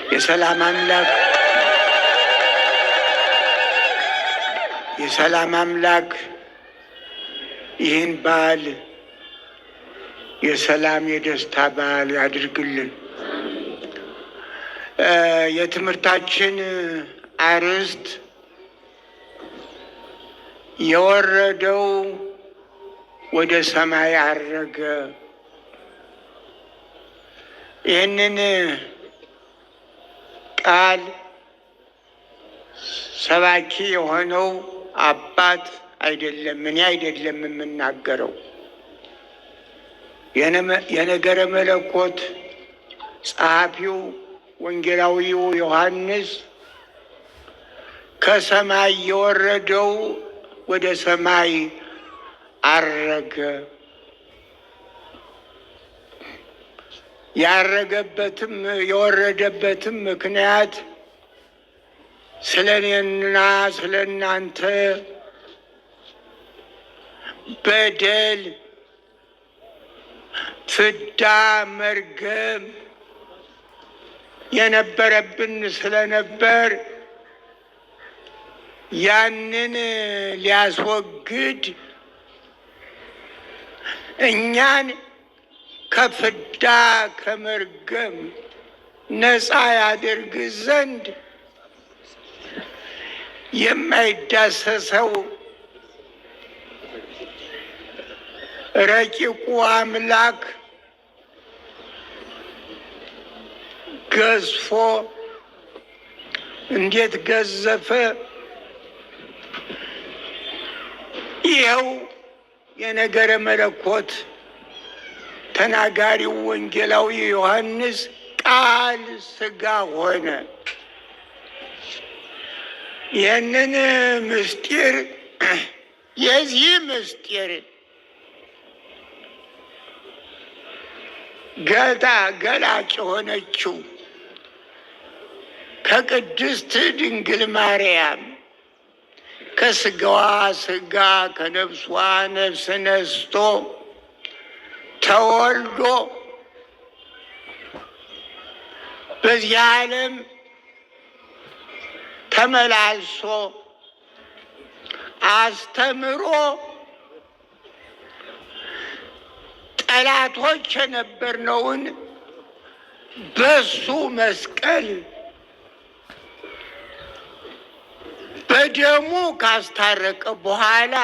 የሰላም አምላክ ይህን በዓል የሰላም የደስታ በዓል ያድርግልን። የትምህርታችን አርዕስት የወረደው ወደ ሰማይ አረገ። ይህንን ቃል ሰባኪ የሆነው አባት አይደለም፣ እኔ አይደለም የምናገረው። የነገረ መለኮት ጸሐፊው ወንጌላዊው ዮሐንስ ከሰማይ የወረደው ወደ ሰማይ አረገ። ያረገበትም የወረደበትም ምክንያት ስለ እኔና ስለ እናንተ በደል፣ ፍዳ፣ መርገም የነበረብን ስለነበር ያንን ሊያስወግድ እኛን ከፍዳ ከመርገም ነፃ ያደርግ ዘንድ የማይዳሰሰው ረቂቁ አምላክ ገዝፎ እንዴት ገዘፈ! ይኸው የነገረ መለኮት ተናጋሪው ወንጌላዊ ዮሐንስ ቃል ሥጋ ሆነ። ይህንን ምስጢር የዚህ ምስጢር ገላጭ የሆነችው ከቅድስት ድንግል ማርያም ከሥጋዋ ሥጋ ከነፍሷ ነፍስ ነስቶ ተወልዶ በዚህ ዓለም ተመላልሶ አስተምሮ ጠላቶች የነበርነውን በሱ መስቀል በደሙ ካስታረቀ በኋላ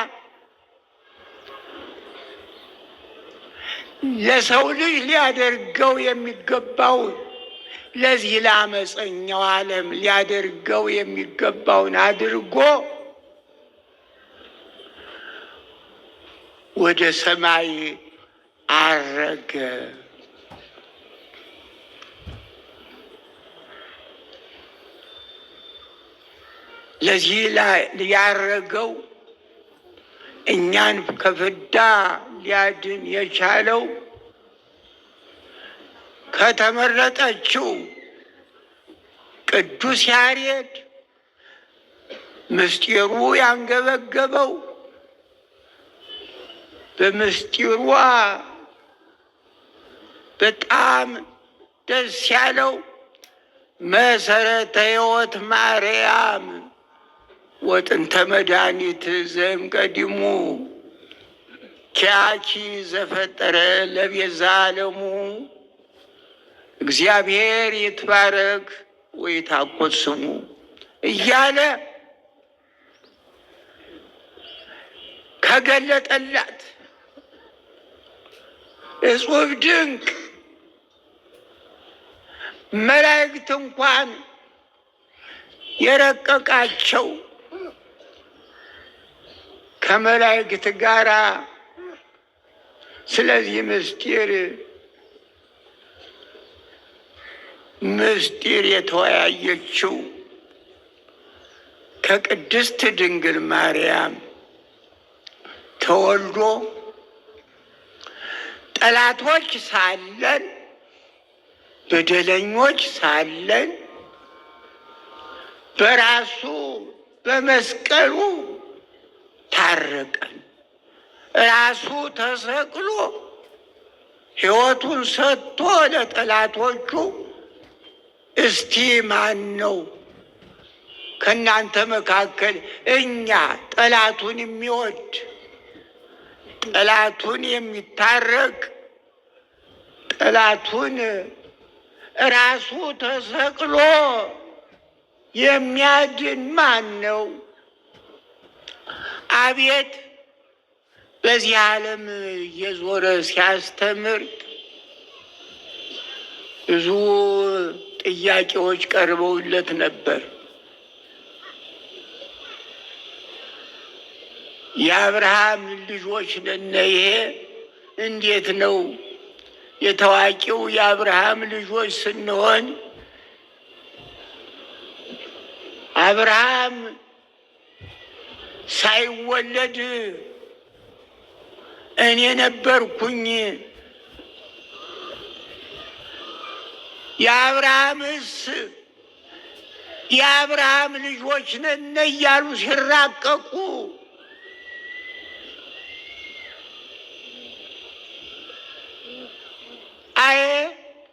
ለሰው ልጅ ሊያደርገው የሚገባውን ለዚህ ለአመፀኛው ዓለም ሊያደርገው የሚገባውን አድርጎ ወደ ሰማይ አረገ። ለዚህ ያረገው እኛን ከፍዳ ሊያድን የቻለው ከተመረጠችው ቅዱስ ያሬድ ምስጢሩ ያንገበገበው በምስጢሯ በጣም ደስ ያለው መሰረተ ሕይወት ማርያም ወጥንተ መድኃኒት ዘእምቀዲሙ ኪያኪ ዘፈጠረ ለቤዛ ዓለሙ እግዚአብሔር ይትባረክ ወይትሐኮት ስሙ እያለ ከገለጠላት እጹብ ድንቅ መላእክት እንኳን የረቀቃቸው ከመላእክት ጋራ ስለዚህ ምስጢር የተወያየችው ከቅድስት ድንግል ማርያም ተወልዶ ጠላቶች ሳለን በደለኞች ሳለን በራሱ በመስቀሉ ታረቀን። ራሱ ተሰቅሎ ሕይወቱን ሰጥቶ ለጠላቶቹ እስቲ ማን ነው ከእናንተ መካከል እኛ ጠላቱን የሚወድ ጠላቱን የሚታረቅ ጠላቱን ራሱ ተሰቅሎ የሚያድን ማን ነው? አቤት በዚህ ዓለም እየዞረ ሲያስተምር ብዙ ጥያቄዎች ቀርበውለት ነበር። የአብርሃም ልጆች ነን፣ ይሄ እንዴት ነው? የታዋቂው የአብርሃም ልጆች ስንሆን አብርሃም ሳይወለድ እኔ ነበርኩኝ፣ የአብርሃም ልጆች ነን እያሉ ሲራቀቁ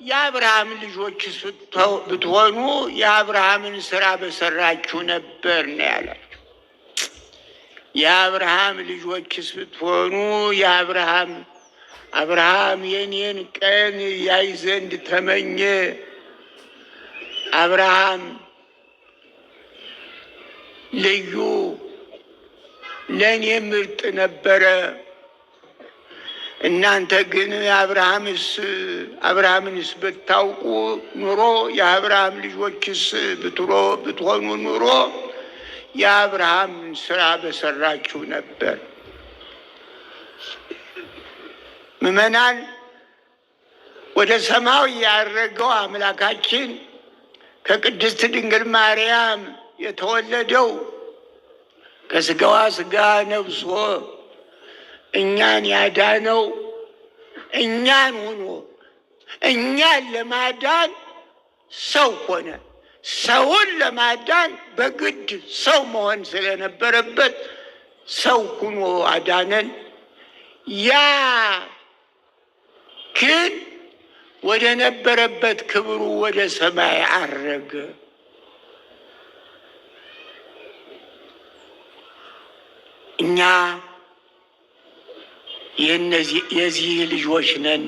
የአብርሃም ልጆች ብትሆኑ የአብርሃምን ስራ በሰራችሁ ነበር ነው ያላቸው። የአብርሃም ልጆችስ ብትሆኑ አብርሃም የኔን ቀን ያይ ዘንድ ተመኘ። አብርሃም ልዩ ለእኔ ምርጥ ነበረ። እናንተ ግን አብርሃምንስ ብታውቁ ኑሮ የአብርሃም ልጆችስ ብትሆኑ ኑሮ የአብርሃም ስራ በሰራችሁ ነበር። ምዕመናን፣ ወደ ሰማይ ያረገው አምላካችን ከቅድስት ድንግል ማርያም የተወለደው ከስጋዋ ስጋ ነብሶ እኛን ያዳነው እኛን ሆኖ እኛን ለማዳን ሰው ሆነ። ሰውን ለማዳን በግድ ሰው መሆን ስለነበረበት ሰው ሆኖ አዳነን። ያ ግን ወደ ነበረበት ክብሩ ወደ ሰማይ አረገ። እኛ የዚህ ልጆች ነን።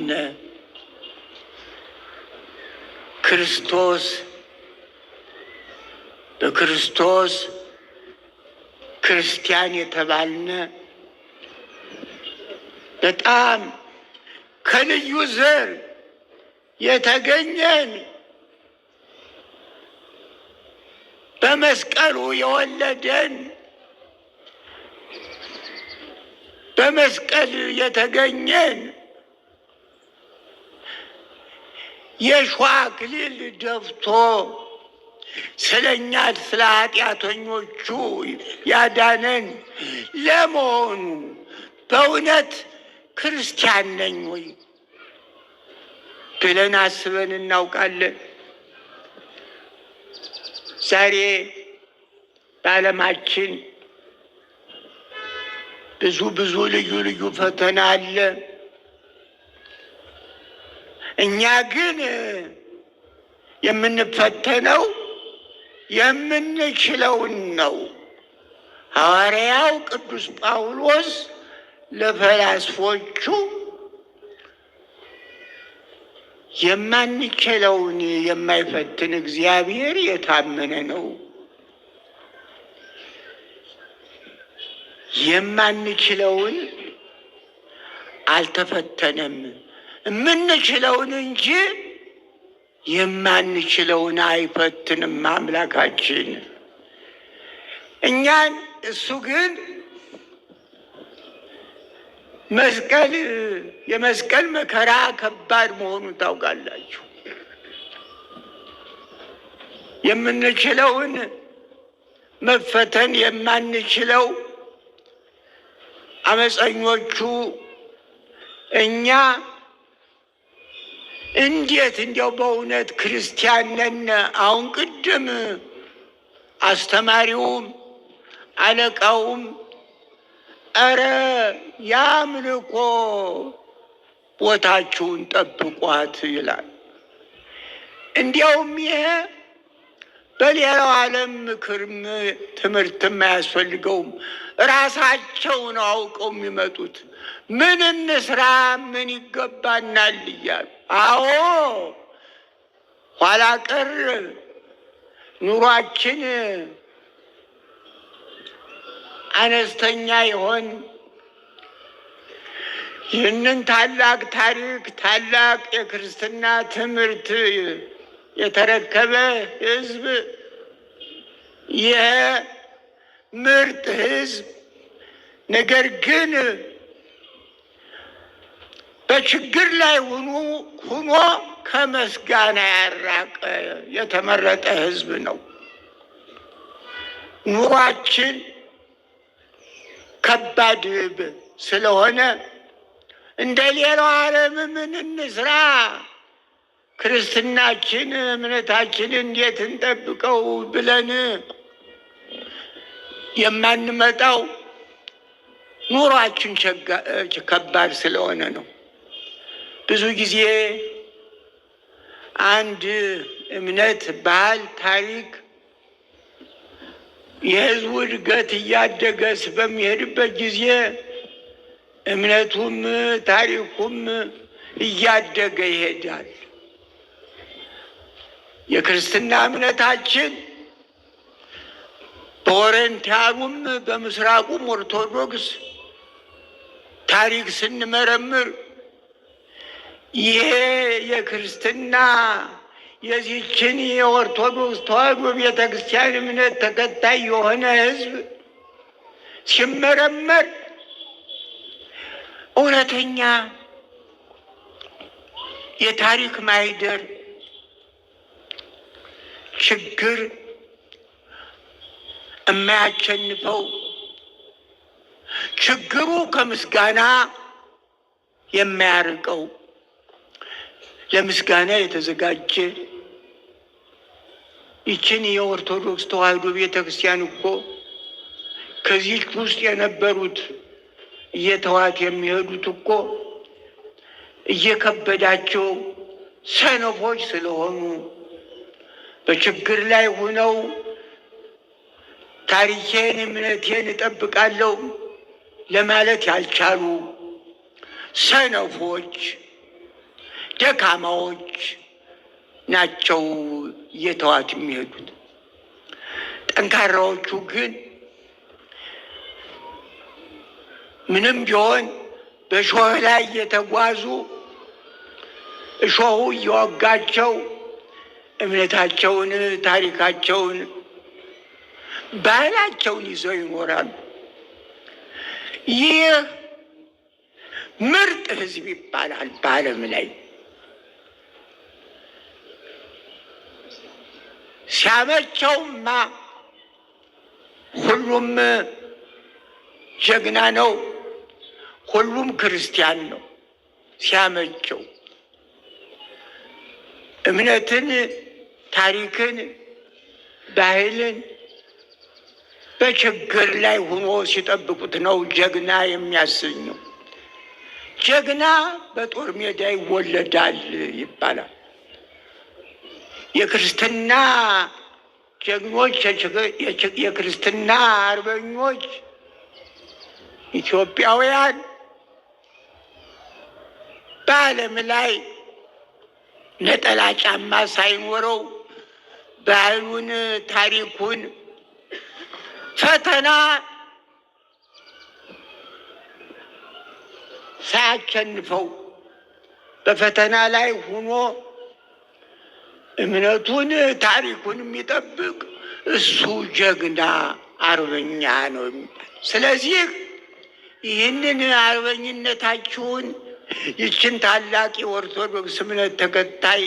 በክርስቶስ ክርስቲያን የተባልነ በጣም ከልዩ ዘር የተገኘን በመስቀሉ የወለደን በመስቀል የተገኘን የእሾህ አክሊል ደፍቶ ስለኛ ስለ ኃጢአተኞቹ ያዳነን ለመሆኑ በእውነት ክርስቲያን ነኝ ወይ ብለን አስበን እናውቃለን? ዛሬ በዓለማችን ብዙ ልዩ ፈተና አለ። እኛ ግን የምንፈተነው የምንችለውን ነው። ሐዋርያው ቅዱስ ጳውሎስ ለፈላስፎቹ የማንችለውን የማይፈትን እግዚአብሔር የታመነ ነው። የማንችለውን አልተፈተነም። የምንችለውን እንጂ የማንችለውን አይፈትንም አምላካችን እኛን። እሱ ግን የመስቀል መከራ ከባድ መሆኑን ታውቃላችሁ። የምንችለውን መፈተን የማንችለው አመፀኞቹ እኛ እንዴት እንዲያው በእውነት ክርስቲያን ነን? አሁን ቅድም አስተማሪውም አለቃውም ኧረ የአምልኮ ቦታችሁን ጠብቋት ይላል። እንዲያውም ይሄ በሌላው ዓለም ምክርም ትምህርትም አያስፈልገውም። ራሳቸው ነው አውቀው የሚመጡት። ምን እንስራ፣ ምን ይገባናል እያሉ። አዎ ኋላ ቀር ኑሯችን አነስተኛ ይሆን ይህንን ታላቅ ታሪክ ታላቅ የክርስትና ትምህርት የተረከበ ሕዝብ ይህ ምርጥ ሕዝብ ነገር ግን በችግር ላይ ሆኖ ከምስጋና ያራቀ የተመረጠ ሕዝብ ነው። ኑሯችን ከባድ ስለሆነ እንደ ሌላው ዓለም ምን እንስራ፣ ክርስትናችን እምነታችን እንዴት እንጠብቀው ብለን የማንመጣው ኑሯችን ከባድ ስለሆነ ነው። ብዙ ጊዜ አንድ እምነት፣ ባህል፣ ታሪክ የሕዝቡ እድገት እያደገስ በሚሄድበት ጊዜ እምነቱም ታሪኩም እያደገ ይሄዳል። የክርስትና እምነታችን በኦሪየንታሉም በምስራቁም ኦርቶዶክስ ታሪክ ስንመረምር ይሄ የክርስትና የዚችን የኦርቶዶክስ ተዋሕዶ ቤተክርስቲያን እምነት ተከታይ የሆነ ሕዝብ ሲመረመር እውነተኛ የታሪክ ማህደር ችግር የማያሸንፈው ችግሩ ከምስጋና የማያርቀው ለምስጋና የተዘጋጀ ይችን የኦርቶዶክስ ተዋሕዶ ቤተክርስቲያን እኮ ከዚህ ውስጥ የነበሩት እየተዋት የሚሄዱት እኮ እየከበዳቸው ሰነፎች ስለሆኑ በችግር ላይ ሆነው ታሪኬን እምነቴን እጠብቃለሁ ለማለት ያልቻሉ ሰነፎች፣ ደካማዎች ናቸው እየተዋት የሚሄዱት። ጠንካራዎቹ ግን ምንም ቢሆን በእሾህ ላይ እየተጓዙ እሾሁ እየወጋቸው እምነታቸውን፣ ታሪካቸውን፣ ባህላቸውን ይዘው ይኖራሉ። ይህ ምርጥ ሕዝብ ይባላል በዓለም ላይ። ሲያመቸውማ ሁሉም ጀግና ነው፣ ሁሉም ክርስቲያን ነው። ሲያመቸው እምነትን፣ ታሪክን፣ ባህልን በችግር ላይ ሆኖ ሲጠብቁት ነው ጀግና የሚያሰኘው። ጀግና በጦር ሜዳ ይወለዳል ይባላል። የክርስትና ጀግኖች፣ የክርስትና አርበኞች ኢትዮጵያውያን በዓለም ላይ ነጠላ ጫማ ሳይኖረው ባህሉን፣ ታሪኩን ፈተና ሳያሸንፈው በፈተና ላይ ሆኖ እምነቱን፣ ታሪኩን የሚጠብቅ እሱ ጀግና አርበኛ ነው የሚባል። ስለዚህ ይህንን አርበኝነታችሁን ይችን ታላቅ የኦርቶዶክስ እምነት ተከታይ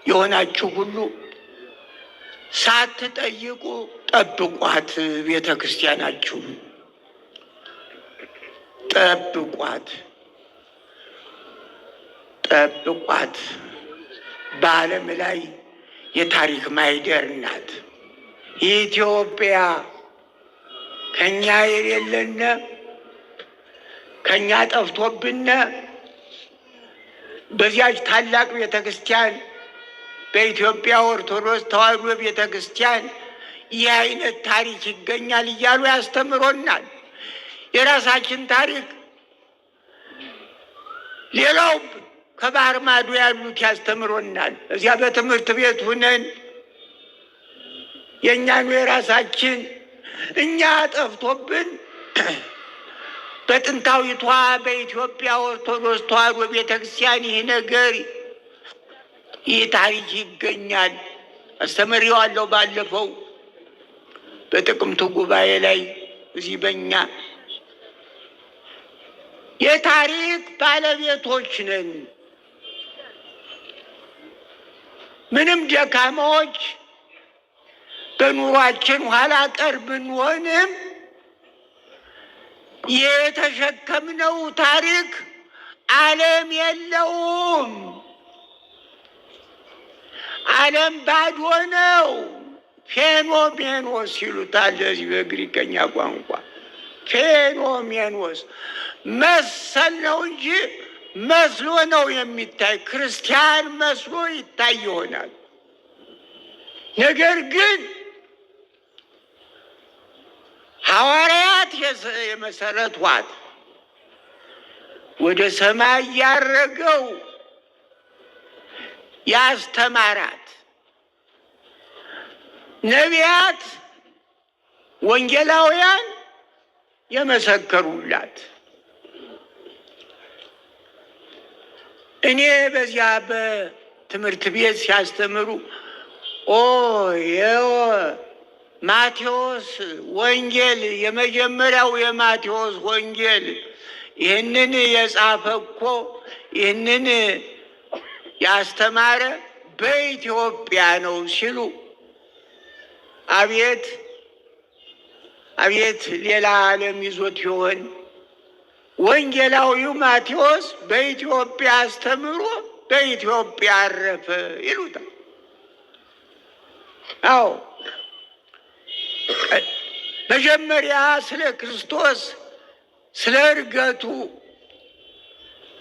የሆናችሁ ሁሉ ሳትጠይቁ ጠብቋት። ቤተ ክርስቲያናችሁን ጠብቋት፣ ጠብቋት። በዓለም ላይ የታሪክ ማህደር ናት ኢትዮጵያ። ከኛ የሌለነ ከኛ ጠፍቶብነ በዚያች ታላቅ ቤተ ክርስቲያን በኢትዮጵያ ኦርቶዶክስ ተዋሕዶ ቤተ ክርስቲያን ይህ አይነት ታሪክ ይገኛል እያሉ ያስተምሮናል። የራሳችን ታሪክ ሌላው ከባህር ማዶ ያሉት ያስተምሮናል። እዚያ በትምህርት ቤት ሁነን የእኛኑ የራሳችን እኛ ጠፍቶብን በጥንታዊቷ በኢትዮጵያ ኦርቶዶክስ ተዋሕዶ ቤተክርስቲያን ይህ ነገር ይህ ታሪክ ይገኛል። አስተምሬዋለሁ ባለፈው በጥቅምቱ ጉባኤ ላይ እዚህ በእኛ የታሪክ ባለቤቶች ነን። ምንም ደካማዎች በኑሯችን ኋላ ቀር ብንሆንም የተሸከምነው ታሪክ ዓለም የለውም። ዓለም ባዶ ነው። ፌኖሜኖስ ይሉታል ለዚህ በግሪከኛ ቋንቋ። ፌኖሜኖስ መሰል ነው እንጂ መስሎ ነው የሚታይ። ክርስቲያን መስሎ ይታይ ይሆናል። ነገር ግን ሐዋርያት የመሰረቷት ወደ ሰማይ ያረገው ያስተማራት ነቢያት ወንጌላውያን የመሰከሩላት እኔ በዚያ በትምህርት ቤት ሲያስተምሩ ማቴዎስ ወንጌል የመጀመሪያው የማቴዎስ ወንጌል ይህንን የጻፈ እኮ ይህንን ያስተማረ በኢትዮጵያ ነው ሲሉ አቤት አቤት ሌላ ዓለም ይዞት ይሆን? ወንጌላዊው ማቴዎስ በኢትዮጵያ አስተምሮ በኢትዮጵያ አረፈ ይሉታል። አዎ መጀመሪያ ስለ ክርስቶስ ስለ እርገቱ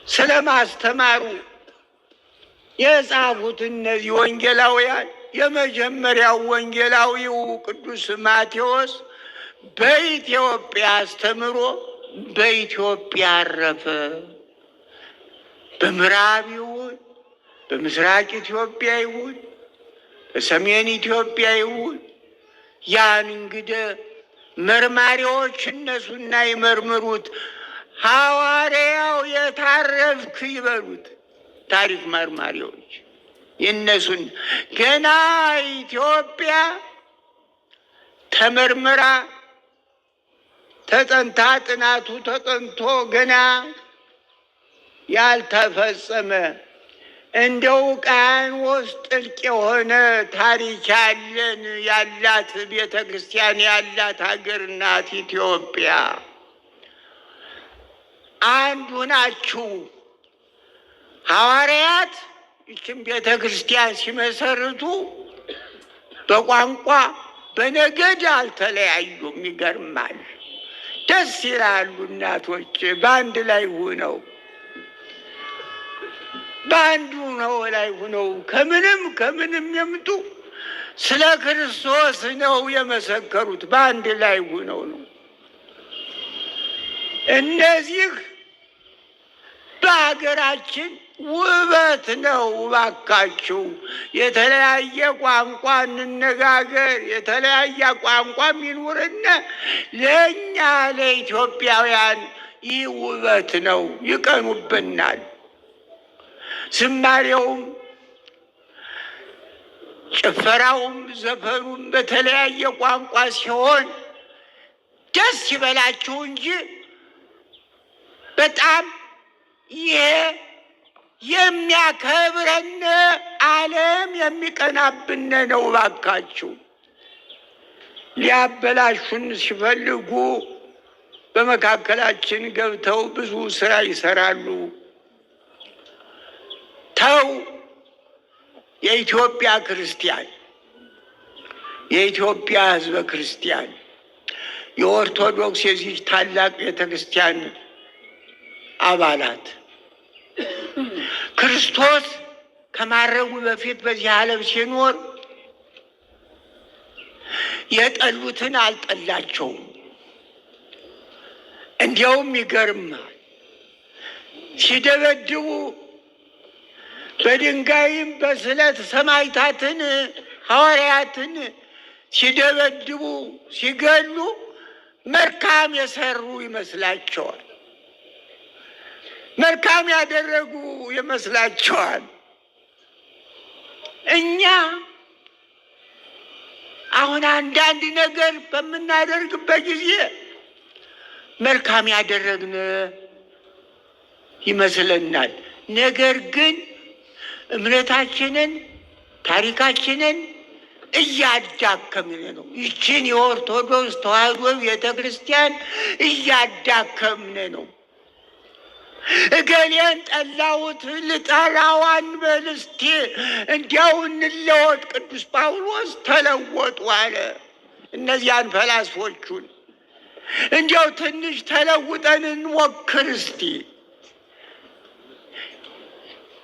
ስለ ማስተማሩ የጻፉት እነዚህ ወንጌላውያን የመጀመሪያው ወንጌላዊው ቅዱስ ማቴዎስ በኢትዮጵያ አስተምሮ በኢትዮጵያ አረፈ። በምዕራብ ይሁን በምስራቅ ኢትዮጵያ ይሁን በሰሜን ኢትዮጵያ ይሁን ያን እንግዲህ መርማሪዎች እነሱና ይመርምሩት። ሐዋርያው የታረፍክ ይበሉት። ታሪክ መርማሪዎች የእነሱን ገና ኢትዮጵያ ተመርምራ ተጠንታ ጥናቱ ተጠንቶ ገና ያልተፈጸመ እንደው ውቅያኖስ ጥልቅ የሆነ ታሪክ ያላት ቤተ ክርስቲያን ያላት ሀገር ናት ኢትዮጵያ። አንዱ ናችሁ። ሐዋርያት ይህችን ቤተ ክርስቲያን ሲመሰርቱ በቋንቋ በነገድ አልተለያዩም። ይገርማል። ደስ ይላሉ እናቶች በአንድ ላይ ሆነው በአንዱ ነው ላይ ሆነው ከምንም የምጡ ስለ ክርስቶስ ነው የመሰከሩት። በአንድ ላይ ሆነው ነው። እነዚህ በሀገራችን ውበት ነው። እባካችሁ የተለያየ ቋንቋ እንነጋገር፣ የተለያየ ቋንቋ የሚኖርና ለእኛ ለኢትዮጵያውያን ይህ ውበት ነው። ይቀኑብናል። ዝማሬውም ጭፈራውም ዘፈኑም በተለያየ ቋንቋ ሲሆን ደስ ይበላችሁ እንጂ በጣም ይሄ የሚያከብረን ዓለም የሚቀናብን ነው። እባካችሁ ሊያበላሹን ሲፈልጉ በመካከላችን ገብተው ብዙ ስራ ይሰራሉ። ተው። የኢትዮጵያ ክርስቲያን የኢትዮጵያ ሕዝበ ክርስቲያን የኦርቶዶክስ የዚህ ታላቅ ቤተ ክርስቲያን አባላት ክርስቶስ ከማረጉ በፊት በዚህ ዓለም ሲኖር የጠሉትን አልጠላቸውም። እንዲያውም ይገርማል፣ ሲደበድቡ በድንጋይም በስለት ሰማዕታትን ሐዋርያትን ሲደበድቡ ሲገሉ መልካም የሰሩ ይመስላቸዋል፣ መልካም ያደረጉ ይመስላቸዋል። እኛ አሁን አንዳንድ ነገር በምናደርግበት ጊዜ መልካም ያደረግን ይመስለናል። ነገር ግን እምነታችንን ታሪካችንን እያዳከምን ነው። ይችን የኦርቶዶክስ ተዋሕዶ ቤተ ክርስቲያን እያዳከምን ነው። እገሌን ጠላሁት ልጠላው አንበል እስቲ እንዲያው እንለወጥ። ቅዱስ ጳውሎስ ተለወጡ አለ እነዚያን ፈላስፎቹን። እንዲያው ትንሽ ተለውጠን እንሞክር እስቲ።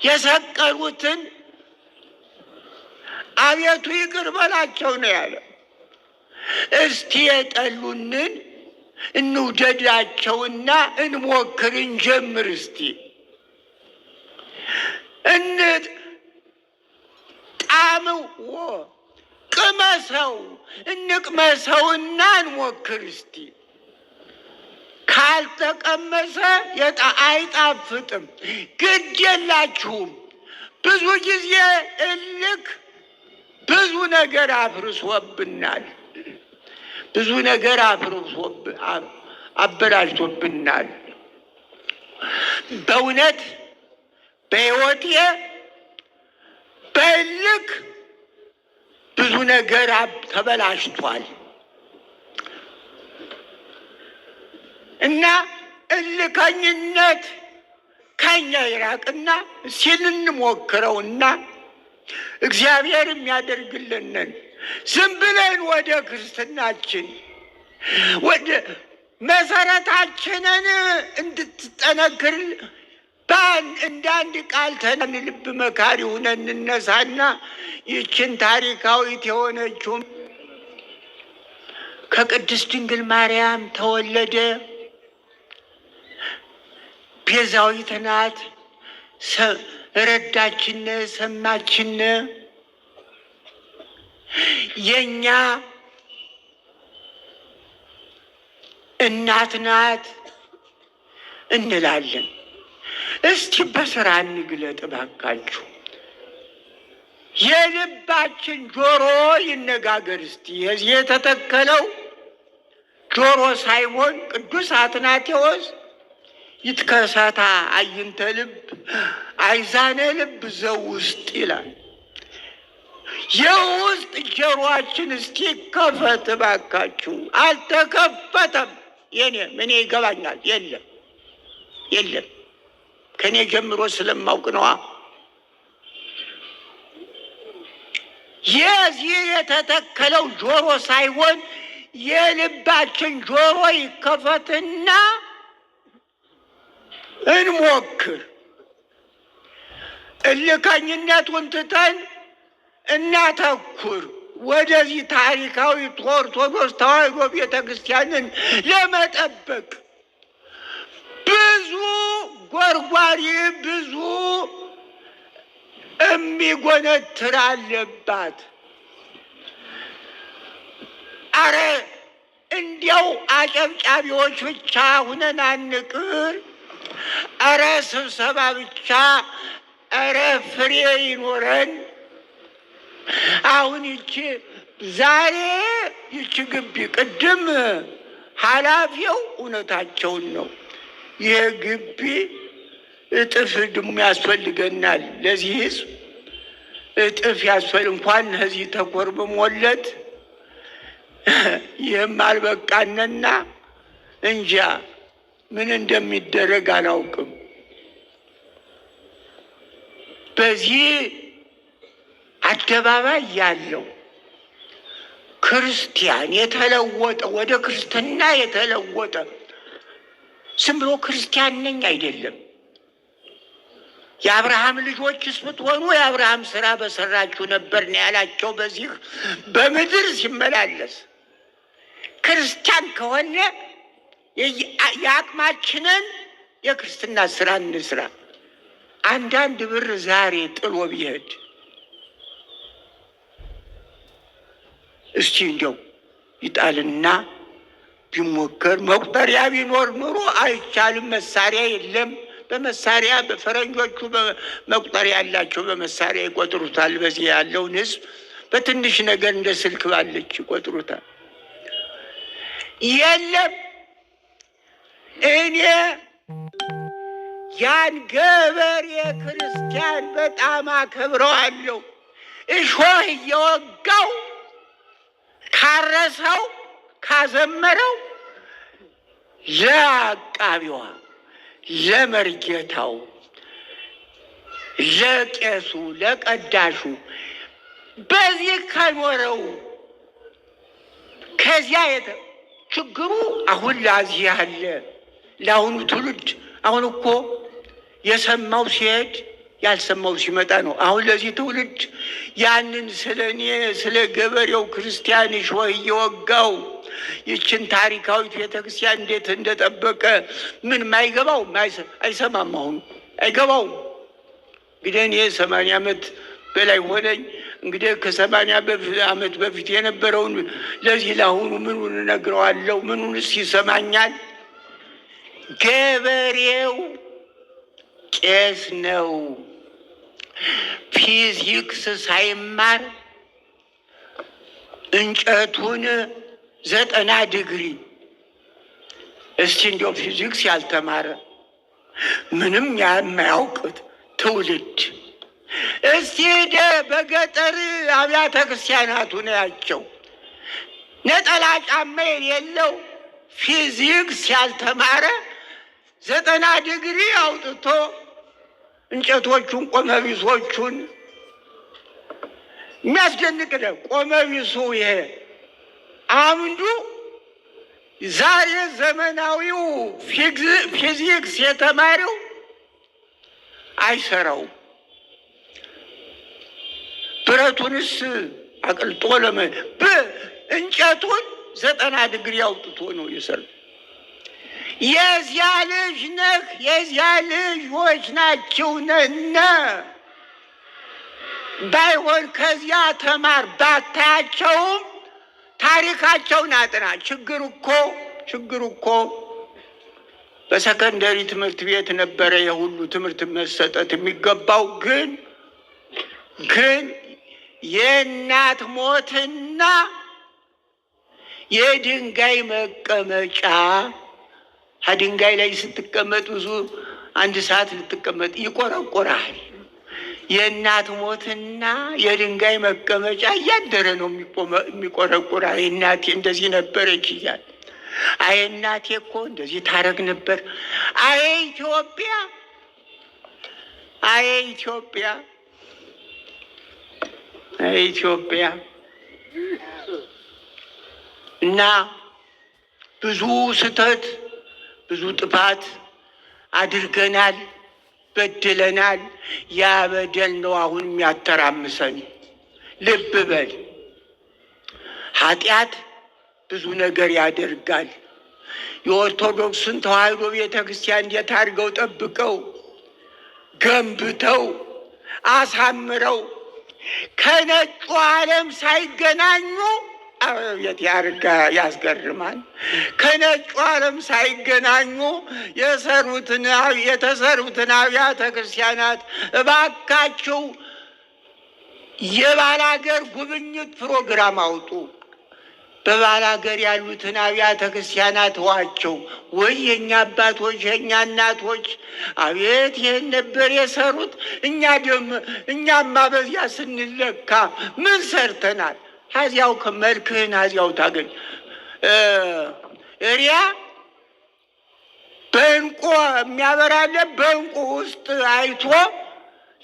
የሰቀሉትን አቤቱ ይቅር በላቸው ነው ያለ። እስቲ የጠሉንን እንውደዳቸውና እንሞክር፣ እንጀምር። እስቲ ጣዕመው ቅመሰው፣ እንቅመሰውና እንሞክር እስቲ። ካልተቀመሰ አይጣፍጥም። ግድ የላችሁም። ብዙ ጊዜ እልክ ብዙ ነገር አፍርሶብናል። ብዙ ነገር አበላሽቶብናል። በእውነት በሕይወቴ በእልክ ብዙ ነገር ተበላሽቷል እና እልከኝነት ከኛ ይራቅና ሲል እንሞክረውና እግዚአብሔር የሚያደርግልንን ዝም ብለን ወደ ክርስትናችን ወደ መሰረታችንን እንድትጠነክር እንደ አንድ ቃል ልብ መካሪ ሆነን እንነሳና ይችን ታሪካዊት የሆነችው ከቅድስት ድንግል ማርያም ተወለደ። ቤዛዊት ናት። ረዳችን፣ ሰማችን፣ የኛ እናት ናት እንላለን። እስቲ በስራ እንግለጥ ባካችሁ። የልባችን ጆሮ ይነጋገር እስቲ። የዚህ የተተከለው ጆሮ ሳይሆን ቅዱስ አትናቴዎስ ይትከሰታ አይንተ ልብ አይዛነ ልብ ዘውስጥ ይላል። የውስጥ ጆሮአችን እስቲ ከፈት ባካችሁ። አልተከፈተም። ምን ይገባኛል? የለም ከኔ ጀምሮ ስለማውቅ ነዋ። የዚህ የተተከለው ጆሮ ሳይሆን የልባችን ጆሮ ይከፈትና እንሞክር። እልከኝነቱን ትተን እናተኩር። ወደዚህ ታሪካዊ ኦርቶዶክስ ተዋሕዶ ቤተ ክርስቲያንን ለመጠበቅ ብዙ ጎርጓሪ ብዙ የሚጎነትር አለባት። አረ እንዲያው አጨብጫቢዎች ብቻ ሁነን አንቅር። አረ ስብሰባ ብቻ፣ አረ ፍሬ ይኖረን። አሁን ዛሬ ይቺ ግቢ ቅድም ኃላፊው እውነታቸውን ነው። ይህ ግቢ እጥፍ ድሞ ያስፈልገናል። ለዚህ ሕዝብ እጥፍ እንኳን እዚህ ተኮርብሞለት ይህም አልበቃነና እንጃ ምን እንደሚደረግ አላውቅም። በዚህ አደባባይ ያለው ክርስቲያን የተለወጠ ወደ ክርስትና የተለወጠ ዝም ብሎ ክርስቲያን ነኝ አይደለም። የአብርሃም ልጆችስ ብትሆኑ የአብርሃም ስራ በሰራችሁ ነበር ነው ያላቸው። በዚህ በምድር ሲመላለስ ክርስቲያን ከሆነ የአቅማችንን የክርስትና ስራ እንስራ። አንዳንድ ብር ዛሬ ጥሎ ቢሄድ እስቲ እንደው ይጣልና ቢሞከር መቁጠሪያ ቢኖር ኑሮ አይቻልም። መሳሪያ የለም። በመሳሪያ በፈረንጆቹ መቁጠሪያ ያላቸው በመሳሪያ ይቆጥሩታል። በዚህ ያለውን ህዝብ በትንሽ ነገር እንደ ስልክ ባለች ይቆጥሩታል። የለም እኔ ያን ገበሬ ክርስቲያን በጣም አከብረዋለሁ። እሾህ እየወጋው ካረሰው ካዘመረው ለአቃቢዋ ለመርጌታው ለቄሱ ለቀዳሹ በዚህ ከኖረው ከዚያ ችግሩ አሁን ላዚህ ያለ ለአሁኑ ትውልድ አሁን እኮ የሰማው ሲሄድ ያልሰማው ሲመጣ ነው። አሁን ለዚህ ትውልድ ያንን ስለ እኔ ስለ ገበሬው ክርስቲያን እሾህ እየወጋው ይችን ታሪካዊት ቤተክርስቲያን እንዴት እንደጠበቀ ምን ማይገባው አይሰማም። አሁን አይገባውም። እንግዲህ እኔ 80 ዓመት በላይ ሆነኝ። እንግዲህ ከ80 ዓመት በፊት የነበረውን ለዚህ ለአሁኑ ምኑን እነግረዋለሁ? ምኑንስ ይሰማኛል? ገበሬው ቄስ ነው። ፊዚክስ ሳይማር እንጨቱን 90 ዲግሪ እስቲ እንዲያው ፊዚክስ ያልተማረ ምንም የማያውቅት ትውልድ እስቲ በገጠር አብያተ ክርስቲያናቱ ነው ያቸው ነጠላ ጫማ የሌለው ፊዚክስ ያልተማረ 90 ዲግሪ አውጥቶ እንጨቶቹን ቆመቢሶቹን የሚያስደንቅ ነው። ቆመቢሱ ይሄ አምዱ ዛሬ ዘመናዊው ፊዚክስ የተማሪው አይሰራውም። ብረቱንስ አቅልጦ እንጨቱን 90 ዲግሪ አውጥቶ ነው የሰራው። የዚያ ልጅ ነህ፣ የዚያ ልጆች ናቸው ነነ ባይሆን ከዚያ ተማር ባታያቸውም ታሪካቸውን አጥና። ችግሩ እኮ በሰከንደሪ ትምህርት ቤት ነበረ የሁሉ ትምህርት መሰጠት የሚገባው። ግን የእናት ሞትና የድንጋይ መቀመጫ ድንጋይ ላይ ስትቀመጥ ብዙ 1 ሰዓት ልትቀመጥ ይቆረቆራል። የእናት ሞትና የድንጋይ መቀመጫ እያደረ ነው የሚቆረቆራ። እናቴ እንደዚህ ነበረች እያለ አይ እናቴ እኮ እንደዚህ ታረግ ነበር። አይ ኢትዮጵያ፣ አይ ኢትዮጵያ፣ አይ ኢትዮጵያ። እና ብዙ ስህተት ብዙ ጥፋት አድርገናል፣ በድለናል። ያ በደል ነው አሁን የሚያተራምሰን። ልብ በል፣ ኃጢአት ብዙ ነገር ያደርጋል። የኦርቶዶክስን ተዋሕዶ ቤተክርስቲያን እንዴት አድርገው ጠብቀው ገንብተው አሳምረው ከነጩ ዓለም ሳይገናኙ አቤት ያስገርማል። ከነጩ ዓለም ሳይገናኙ የተሰሩትን አብያተ ክርስቲያናት እባካችሁ የባላገር ጉብኝት ፕሮግራም አውጡ። በባላገር ያሉትን አብያተ ክርስቲያናት ዋቸው። ወይ የኛ አባቶች የኛ እናቶች አቤት ይህን ነበር የሰሩት። እኛማ በዚያ ስንለካ ምን ሰርተናል? ሀዚያው ከመልክህን ሀዚያው ታገኝ። እሪያ በእንቁ የሚያበራለ በእንቁ ውስጥ አይቶ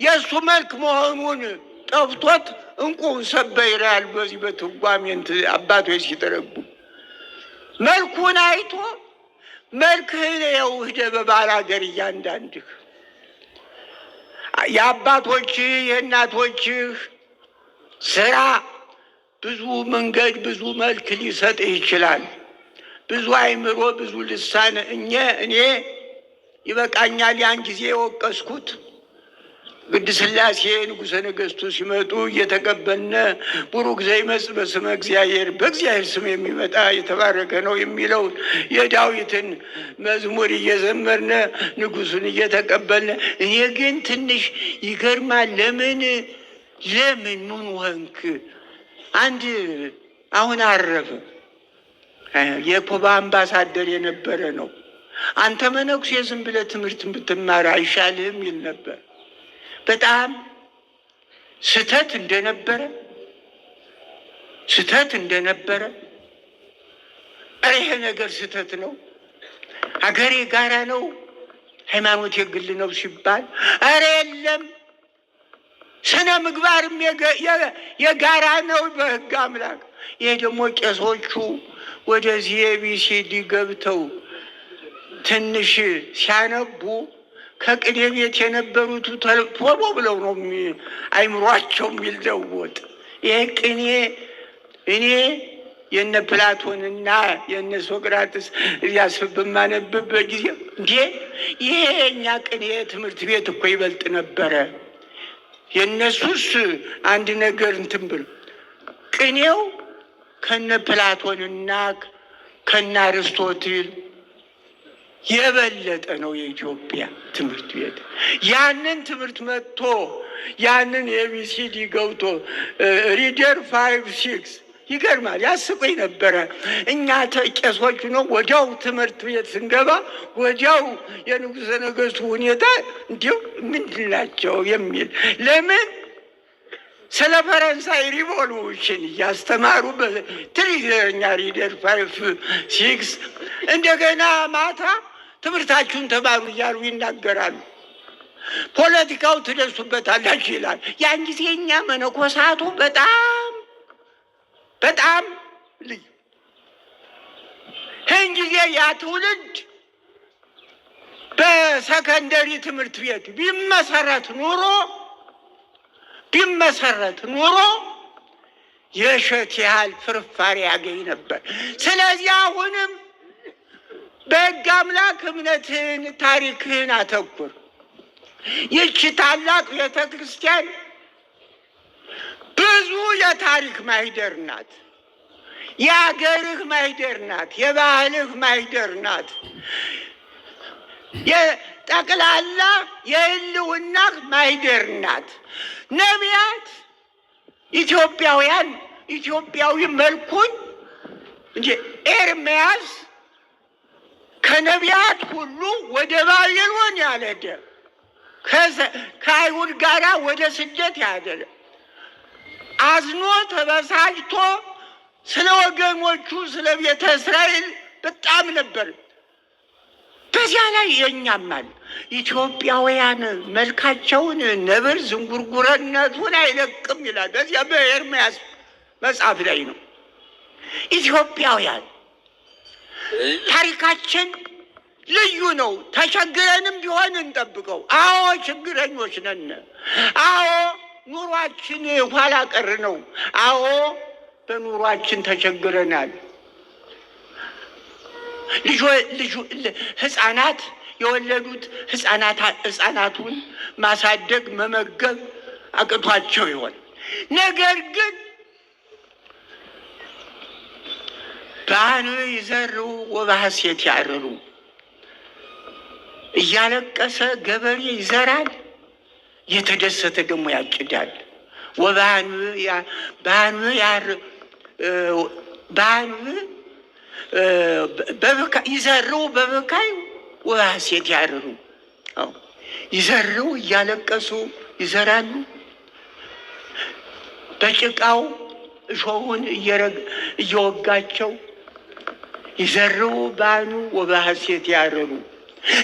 የእሱ መልክ መሆኑን ጠፍቶት እንቁን ሰበይራል። በዚህ በትርጓሜንት አባቶች ሲተረጉ መልኩን አይቶ መልክህን የውህደ በባላገር እያንዳንድህ የአባቶችህ የእናቶችህ ስራ ብዙ መንገድ ብዙ መልክ ሊሰጥህ ይችላል። ብዙ አይምሮ ብዙ ልሳን እኔ ይበቃኛል። ያን ጊዜ የወቀስኩት ቅድስት ሥላሴ ንጉሠ ነገሥቱ ሲመጡ እየተቀበልነ ቡሩክ ዘይመጽእ በስመ እግዚአብሔር፣ በእግዚአብሔር ስም የሚመጣ የተባረከ ነው የሚለውን የዳዊትን መዝሙር እየዘመርነ ንጉሱን እየተቀበልነ፣ እኔ ግን ትንሽ ይገርማል። ለምን ምን ሆንክ? አንድ አሁን አረፈ የኩባ አምባሳደር የነበረ ነው። አንተ መነኩሴ ዝም ብለህ ትምህርት ብትማር አይሻልህም ይል ነበር። በጣም ስተት እንደነበረ ይሄ ነገር ስተት ነው፣ ሀገሬ ጋራ ነው፣ ሃይማኖት የግል ነው ሲባል የለም ስነ ምግባርም የጋራ ነው በሕግ አምላክ። ይሄ ደግሞ ቄሶቹ ወደዚህ ኤቢሲዲ ገብተው ትንሽ ሲያነቡ ከቅኔ ቤት የነበሩት ቶሎ ብለው ነው አይምሯቸው የሚለወጥ። ይሄ ቅኔ እኔ የነ ፕላቶንና የነ ሶቅራጥስ እያስብ በማነብበት ጊዜ ይሄ የእኛ ቅኔ ትምህርት ቤት እኮ ይበልጥ ነበረ። የእነሱስ አንድ ነገር እንትን ብሎ ቅኔው ከነ ፕላቶንና ከነ አርስቶትል የበለጠ ነው የኢትዮጵያ ትምህርት ቤት። ያንን ትምህርት መጥቶ ያንን ኤቢሲዲ ገብቶ ሪደር 5-6 ይገርማል። ያስቆኝ ነበረ። እኛ ቄሶቹ ነው ወዲያው ትምህርት ቤት ስንገባ ወዲያው የንጉሠ ነገሥቱ ሁኔታ እንዲሁ ምንድን ናቸው የሚል ለምን ስለ ፈረንሳይ ሪቮሉሽን እያስተማሩ በትሪዘኛ ሪደር 5-6 እንደገና ማታ ትምህርታችሁን ተማሩ እያሉ ይናገራሉ። ፖለቲካው ትደርሱበታላችሁ ይላል። ያን ጊዜ እኛ መነኮሳቱ በጣም ልዩ ይህን ጊዜ ያ ትውልድ በሰከንደሪ ትምህርት ቤት ቢመሰረት ኑሮ የእሸት ያህል ፍርፋሪ ያገኝ ነበር። ስለዚህ አሁንም በሕግ አምላክ እምነትህን ታሪክህን አተኩር። ይህች ታላቅ ቤተ ክርስቲያን ብዙ የታሪክ ማህደር ናት። የአገርህ ማህደር ናት። የባህልህ ማህደር ናት። የጠቅላላ የህልውናህ ማህደር ናት። ነቢያት ኢትዮጵያዊ መልኩን እንጂ ኤርምያስ ከነቢያት ሁሉ ወደ ባቢሎን ያልሄደ ከአይሁድ ጋራ ወደ ስደት ያደለ አዝኖ ተበሳጭቶ ስለ ወገኖቹ ስለ ቤተ እስራኤል በጣም ነበር። በዚያ ላይ የኛማል ኢትዮጵያውያን መልካቸውን ነብር ዝንጉርጉርነቱን አይለቅም ይላል። በዚያ በኤርምያስ መጽሐፍ ላይ ነው። ኢትዮጵያውያን ታሪካችን ልዩ ነው። ተቸግረንም ቢሆን እንጠብቀው። አዎ ችግረኞች ነን። አዎ ኑሯችን ኋላ ቀር ነው። አዎ በኑሯችን ተቸግረናል። ህፃናት የወለዱት ህፃናቱን ማሳደግ መመገብ አቅቷቸው ይሆን። ነገር ግን ባኑ ይዘሩ ወባሐሴት ያርሩ። እያለቀሰ ገበሬ ይዘራል፣ የተደሰተ ደግሞ ያጭዳል። ይዘሩ በበካይ ወባሐሴት ያርሩ። ይዘሩ እያለቀሱ ይዘራሉ። በጭቃው እሾሁን እየወጋቸው ይዘሩ ባኑ ወባሐሴት ያርሩ።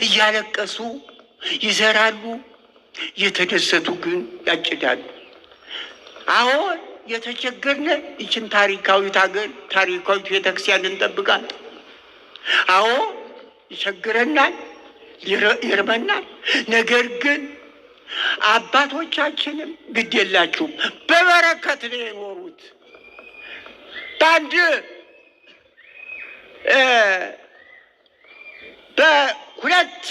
እያለቀሱ ይዘራሉ፣ የተደሰቱ ግን ያጭዳሉ። አሁን የተቸገርነ ይችን ታሪካዊት ሀገር ታሪካዊት ቤተክርስቲያን እንጠብቃል። አዎ ይቸግረናል፣ ይርመናል። ነገር ግን አባቶቻችንም ግድ የላችሁም በበረከት ነው የኖሩት። በአንድ በሁለት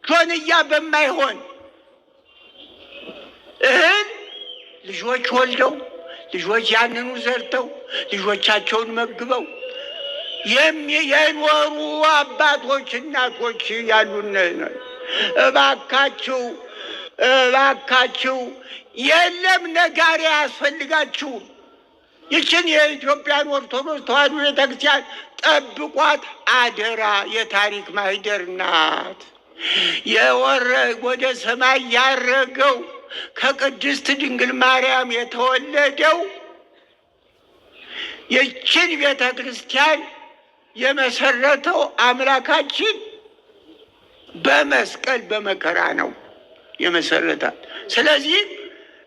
ጆንያ በማይሆን እህል ልጆች ወልደው ልጆች ያንኑ ዘርተው ልጆቻቸውን መግበው የኖሩ አባቶች እናቶች ያሉን። እባካችሁ እባካችሁ የለም ነጋሪ አያስፈልጋችሁም። ይችን የኢትዮጵያን ኦርቶዶክስ ተዋሕዶ ቤተክርስቲያን ጠብቋት አደራ። የታሪክ ማህደር ናት። ወደ ሰማይ ያረገው ከቅድስት ድንግል ማርያም የተወለደው ይችን ቤተክርስቲያን የመሰረተው አምላካችን በመስቀል በመከራ ነው የመሰረታት። ስለዚህ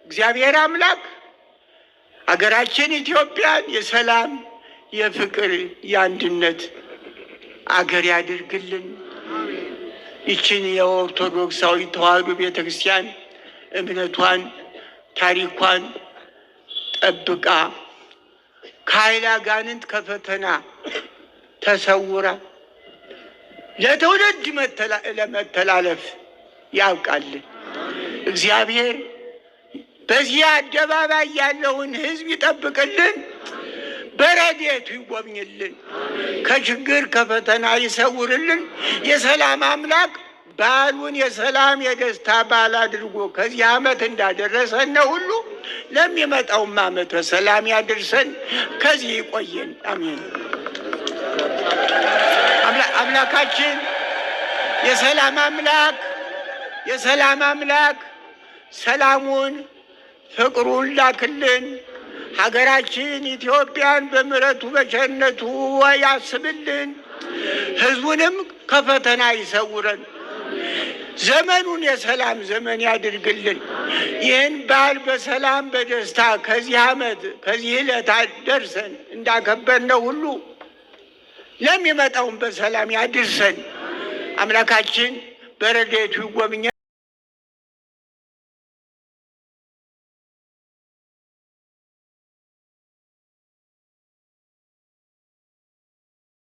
እግዚአብሔር አምላክ አገራችን ኢትዮጵያን የሰላም፣ የፍቅር፣ የአንድነት አገር ያድርግልን። ይችን የኦርቶዶክሳዊ ተዋሕዶ ቤተክርስቲያን እምነቷን፣ ታሪኳን ጠብቃ ከኃይለ አጋንንት ከፈተና ተሰውራ ለትውልድ ለመተላለፍ ያብቃልን። እግዚአብሔር በዚህ አደባባይ ያለውን ሕዝብ ይጠብቅልን፣ በረድኤቱ ይጎብኝልን፣ ከችግር ከፈተና ይሰውርልን። የሰላም አምላክ በዓሉን የሰላም የደስታ በዓል አድርጎ ከዚህ ዓመት እንዳደረሰን ሁሉ ለሚመጣውም ዓመት በሰላም ያድርሰን፣ ከዚህ ይቆየን። አሜን። አምላካችን የሰላም አምላክ ሰላሙን ፍቅሩን ላክልን። ሀገራችን ኢትዮጵያን በምሕረቱ በቸርነቱ ያስብልን። ሕዝቡንም ከፈተና ይሰውረን። ዘመኑን የሰላም ዘመን ያድርግልን። ይህን በዓል በሰላም በደስታ ከዚህ ዓመት ከዚህ ዕለት ደርሰን እንዳከበርነው ሁሉ ለሚመጣውን በሰላም ያድርሰን። አምላካችን በረድኤቱ ይጎብኘን።